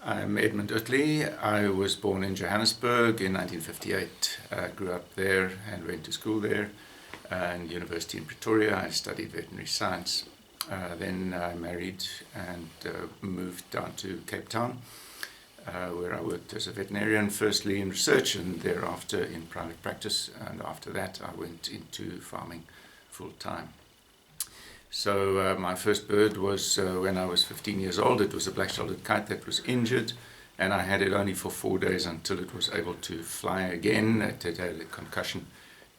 I'm Edmund Oettle. I was born in Johannesburg in 1958. Grew up there and went to school there. And University in Pretoria, I studied veterinary science. Then I married and moved down to Cape Town, where I worked as a veterinarian, firstly in research and thereafter in private practice. And after that, I went into farming full time. So my first bird was when I was 15 years old. It was a black-shouldered kite that was injured, and I had it only for 4 days until it was able to fly again. It had a concussion,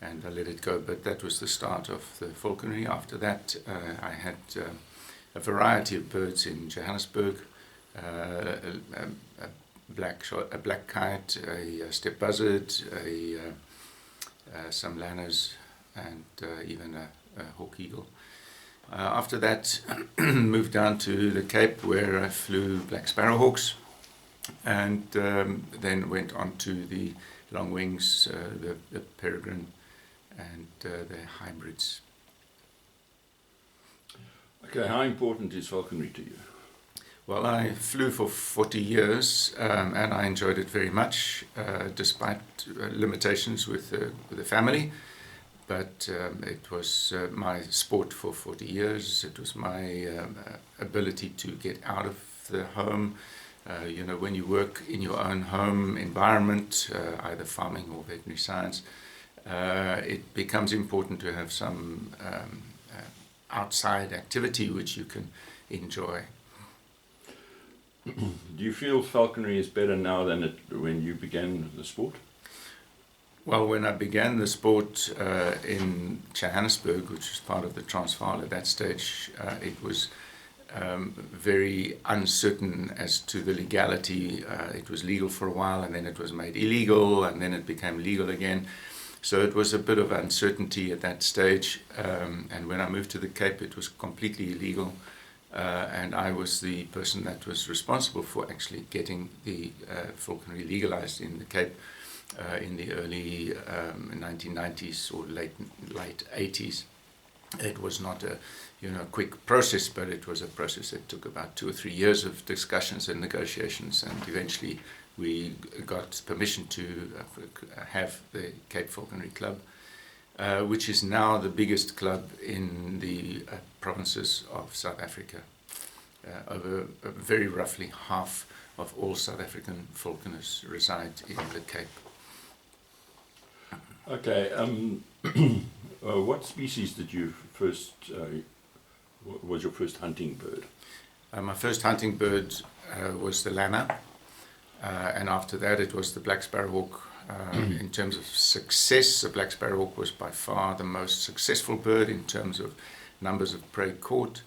and I let it go. But that was the start of the falconry. After that, I had a variety of birds in Johannesburg, a black kite, a steppe buzzard, some lanners, and even a hawk eagle. After that, moved down to the Cape, where I flew black sparrowhawks, and then went on to the long wings, the peregrine, and the hybrids. Okay, how important is falconry to you? Well, I flew for 40 years, and I enjoyed it very much, despite limitations with the family. But it was my sport for 40 years. It was my ability to get out of the home. When you work in your own home environment, either farming or veterinary science, it becomes important to have some outside activity which you can enjoy. Do you feel falconry is better now than when you began the sport? Well, when I began the sport in Johannesburg, which was part of the Transvaal at that stage, it was very uncertain as to the legality. It was legal for a while, and then it was made illegal, and then it became legal again. So it was a bit of uncertainty at that stage. And when I moved to the Cape, it was completely illegal. And I was the person that was responsible for actually getting the falconry legalized in the Cape. In the early 1990s or late 80s. It was not a quick process, but it was a process that took about 2 or 3 years of discussions and negotiations, and eventually we got permission to have the Cape Falconry Club, which is now the biggest club in the provinces of South Africa. Over very roughly half of all South African falconers reside in the Cape. Okay, what species did you first, was your first hunting bird? My first hunting bird was the lanner, and after that it was the black sparrowhawk. In terms of success, the black sparrowhawk was by far the most successful bird in terms of numbers of prey caught.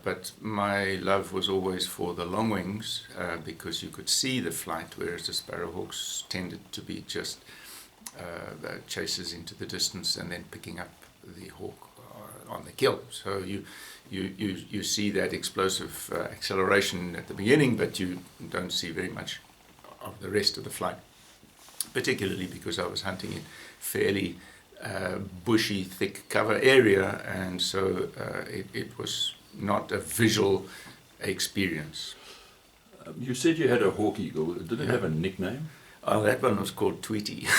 But my love was always for the long wings, because you could see the flight, whereas the sparrowhawks tended to be just chases into the distance and then picking up the hawk on the kill. So you see that explosive acceleration at the beginning, but you don't see very much of the rest of the flight, particularly because I was hunting in fairly bushy, thick cover area, and so it was not a visual experience. You said you had a hawk eagle. Did it have a nickname? Oh, that one was called Tweety.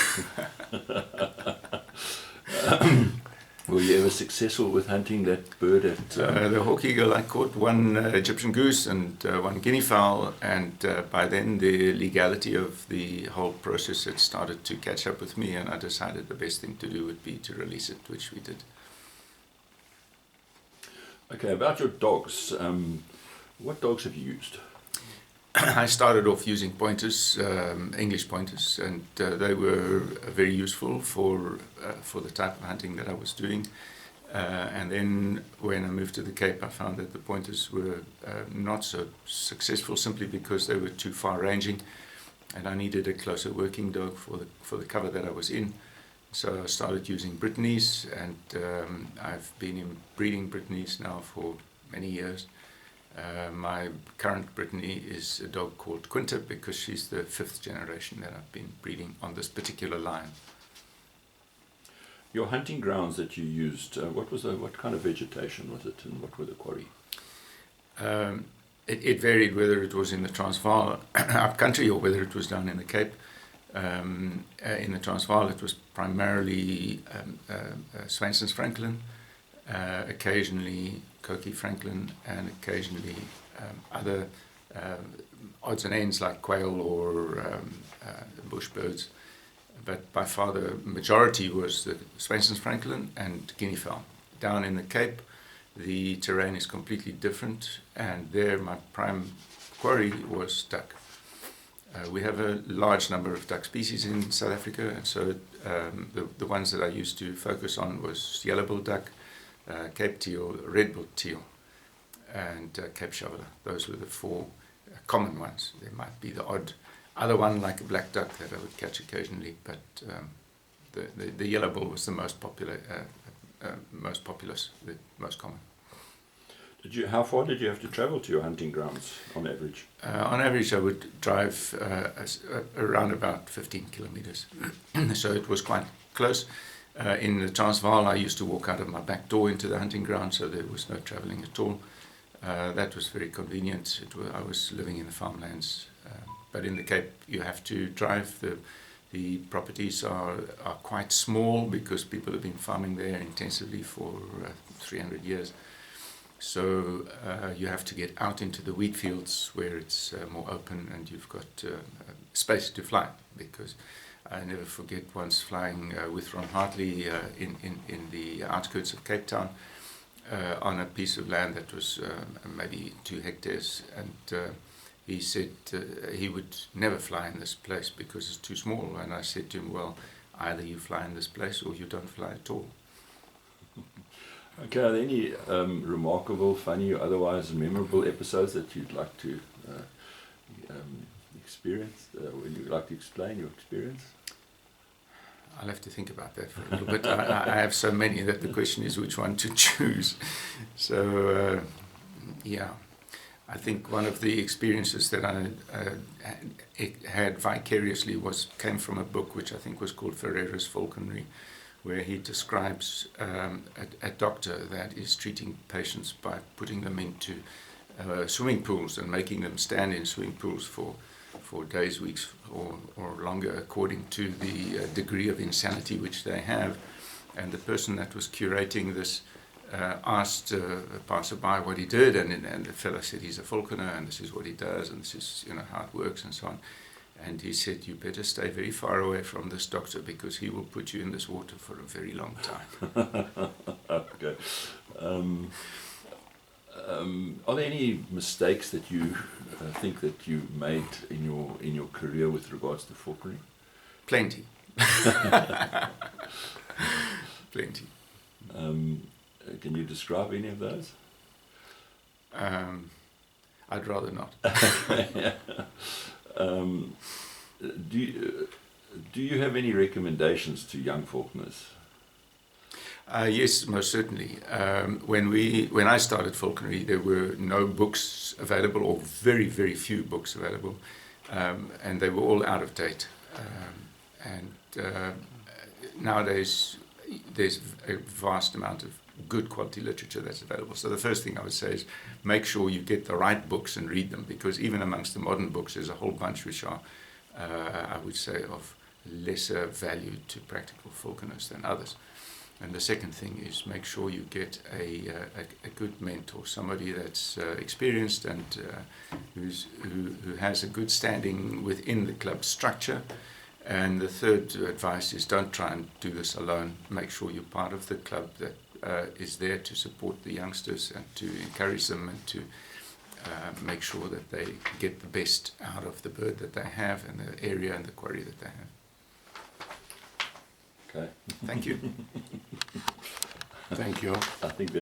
Were you ever successful with hunting that bird at... The hawk eagle, I caught one Egyptian goose and one guinea fowl, and by then the legality of the whole process had started to catch up with me, and I decided the best thing to do would be to release it, which we did. Okay, about your dogs, what dogs have you used? I started off using pointers, English pointers, and they were very useful for the type of hunting that I was doing. And then when I moved to the Cape, I found that the pointers were not so successful, simply because they were too far-ranging, and I needed a closer working dog for the cover that I was in. So I started using Brittany's, and I've been breeding Brittany's now for many years. My current Brittany is a dog called Quinta, because she's the 5th generation that I've been breeding on this particular line. Your hunting grounds that you used, what kind of vegetation was it, and what were the quarry? It varied whether it was in the Transvaal up country or whether it was down in the Cape. In the Transvaal, it was primarily Swainson's Franklin, occasionally Cokie Franklin, and occasionally other odds and ends like quail or bushbirds. But by far the majority was the Swainson's Franklin and guinea fowl. Down in the Cape, the terrain is completely different, and there my prime quarry was duck. We have a large number of duck species in South Africa, and so the ones that I used to focus on was yellow-billed duck, Cape teal, red-billed teal, and Cape shoveler. Those were the four common ones. There might be the odd other one like a black duck that I would catch occasionally, but the yellow-bill was the most popular, most populous, the most common. How far did you have to travel to your hunting grounds on average? On average, I would drive around about 15 kilometers. So it was quite close. In the Transvaal, I used to walk out of my back door into the hunting ground, so there was no traveling at all. That was very convenient. I was living in the farmlands. But in the Cape, you have to drive. The properties are quite small because people have been farming there intensively for 300 years. So you have to get out into the wheat fields where it's more open and you've got space to fly. Because I never forget once flying with Ron Hartley in the outskirts of Cape Town on a piece of land that was maybe 2 hectares, and he said he would never fly in this place because it's too small. And I said to him, well, either you fly in this place or you don't fly at all. Okay, are there any remarkable, funny, or otherwise memorable episodes that you'd like to experience? Would you like to explain your experience? I'll have to think about that for a little bit. I have so many that the question is which one to choose. So, yeah. I think one of the experiences that I had vicariously came from a book which I think was called Ferreira's Falconry, where he describes a doctor that is treating patients by putting them into swimming pools and making them stand in swimming pools for days, weeks, or longer, according to the degree of insanity which they have. And the person that was curating this asked a passerby what he did, and the fellow said he's a falconer and this is what he does and this is how it works and so on. And he said, you better stay very far away from this doctor because he will put you in this water for a very long time. Okay. Are there any mistakes that you think that you made in your career with regards to falconry? Plenty. Plenty. Can you describe any of those? I'd rather not. Yeah. Do you have any recommendations to young falconers? Yes, most certainly. When I started falconry, there were no books available, or very, very few books available, and they were all out of date. Nowadays, there's a vast amount of good quality literature that's available. So the first thing I would say is make sure you get the right books and read them, because even amongst the modern books, there's a whole bunch which are, I would say, of lesser value to practical falconers than others. And the second thing is make sure you get a good mentor, somebody that's experienced and who has a good standing within the club structure. And the third advice is don't try and do this alone. Make sure you're part of the club that is there to support the youngsters and to encourage them and to make sure that they get the best out of the bird that they have and the area and the quarry that they have. Okay. Thank you. Thank you. I think